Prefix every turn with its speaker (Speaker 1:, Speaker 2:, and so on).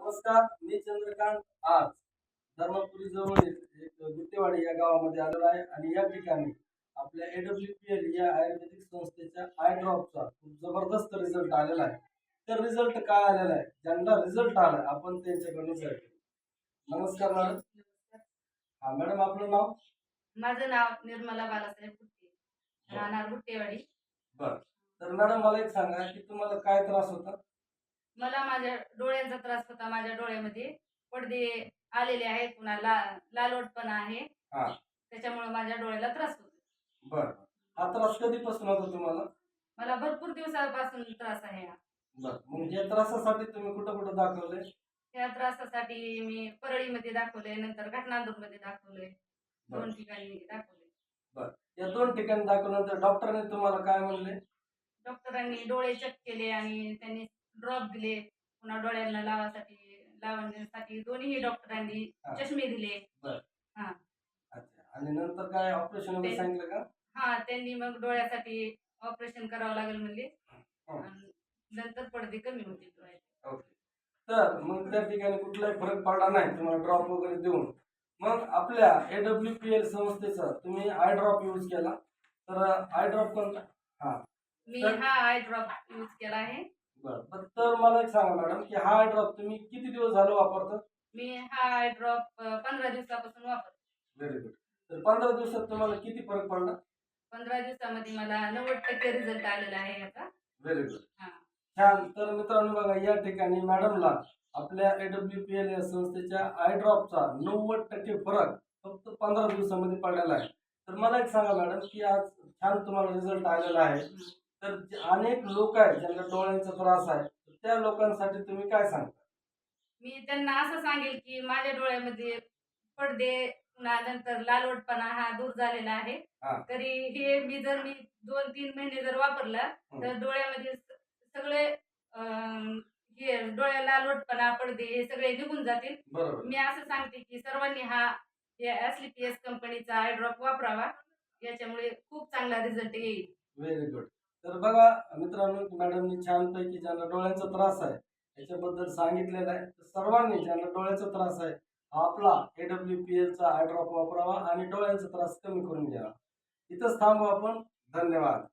Speaker 1: नमस्कार, मी चंद्रकांत आज धर्मपुरी जवळ एक गुत्तेवाडी या गावामध्ये आलेलो आहे आणि या ठिकाणी आपल्या AWPL या आयुर्वेदिक संस्थेच्या आय ड्रॉपचा खूप जबरदस्त रिझल्ट आलेला आहे. तर रिझल्ट काय आलेला आहे, ज्यांना रिझल्ट आला आपण त्यांच्याकडून जाऊया. नमस्कार मॅडम. हा मॅडम, आपलं नाव?
Speaker 2: माझं नाव निर्मला बालासाहेब गुट्टे, राहणार गुट्टेवाडी.
Speaker 1: बर. तर मॅडम, मला एक सांगा की तुम्हाला काय त्रास होता?
Speaker 2: मला माझ्या डोळ्यांचा त्रास होता. माझ्या डोळ्यामध्ये पडदे आलेले आहेत, पुन्हा लालवटपणा आहे.
Speaker 1: हा.
Speaker 2: त्याच्यामुळे माझ्या डोळ्याला त्रास होतो.
Speaker 1: बर. हा त्रास कधीपासून होता तुम्हाला?
Speaker 2: मला भरपूर दिवसापासून त्रास आहे हा.
Speaker 1: बर. मग या त्रासासाठी तुम्ही कुठं कुठं दाखवले?
Speaker 2: त्या त्रासासाठी मी परळीमध्ये दाखवले, नंतर घाटनांदूरमध्ये दाखवले,
Speaker 1: बर.
Speaker 2: 2 ठिकाणी दाखवले.
Speaker 1: बर. या 2 ठिकाणी दाखवल्यानंतर डॉक्टरांनी तुम्हाला काय म्हणले?
Speaker 2: डॉक्टरांनी डोळे चेक केले आणि त्यांनी ड्रॉप दिले, पुन्हा डोळ्यांना लावण्यासाठी दोन्ही डॉक्टरांनी
Speaker 1: हा.
Speaker 2: चष्मे दिले.
Speaker 1: बर.
Speaker 2: हा.
Speaker 1: अच्छा. आणि नंतर काय ऑपरेशन वगैरे सांगितलं का?
Speaker 2: हा, त्यांनी मग डोळ्यासाठी ऑपरेशन करावं लागेल म्हणले.
Speaker 1: हो.
Speaker 2: आणि नंतर पडदे कमी होतील डोळ्याचे.
Speaker 1: ओके. तर मग त्या ठिकाणी कुठलाही फरक पडला नाही तुम्हाला ड्रॉप वगैरे देऊन. मग आपल्या AWPL संस्थेचा तुम्ही आय ड्रॉप यूज केला. तर आय ड्रॉप कोणता? हा.
Speaker 2: मी
Speaker 1: तर
Speaker 2: हा आय ड्रॉप यूज केला आहे.
Speaker 1: बरं. तर मला एक सांगा मॅडम की हा आय ड्रॉप तुम्ही किती दिवस झालं वापरता?
Speaker 2: मी हा आय ड्रॉप 15 दिवसापासून वापरते.
Speaker 1: Very good. तर 15 दिवसात तुम्हाला किती फरक पडला?
Speaker 2: 15 दिवसामध्ये मला 90% रिझल्ट आलेला आहे याचा.
Speaker 1: Very good.
Speaker 2: हा.
Speaker 1: छान. तर मित्रांनो बघा, या ठिकाणी मॅडमला आपल्या AWPL या संस्थेच्या आय ड्रॉपचा 90% फरक फक्त 15 दिवसामध्ये पडलेला आहे. तर मला एक सांगा मॅडम की आज छान तुम्हाला रिझल्ट आलेला आहे. तर अनेक लोक आहेत ज्यांना डोळ्यांचा त्रास आहे, तर त्या लोकांसाठी तुम्ही काय सांगता?
Speaker 2: मी त्यांना असं सांगेल की माझ्या डोळ्यामध्ये पडदे, पुन्हा नंतर लालवटपणा हा दूर झालेला आहे.
Speaker 1: हा.
Speaker 2: तरी हे मी 2-3 महिने जर वापरला तर डोळ्यामध्ये सगळे हे डोळ्याला लालवटपणा, पडदे हे सगळे निघून जातील.
Speaker 1: बरोबर.
Speaker 2: मी असं सांगते की सर्वांनी हा SLPS कंपनीचा आय ड्रॉप वापरावा. याच्यामुळे खूप चांगला रिझल्ट येईल.
Speaker 1: Very good. तर बघा मित्रांनो, मॅडमनी छानपैकी ज्यांना डोळ्यांचा त्रास आहे याच्याबद्दल सांगितलेलं आहे. तर सर्वांनी ज्यांना डोळ्याचा त्रास आहे आपला AWPL चा आय ड्रॉप वापरावा आणि डोळ्यांचा त्रास कमी करून घ्यावा. इथंच थांबू आपण. धन्यवाद.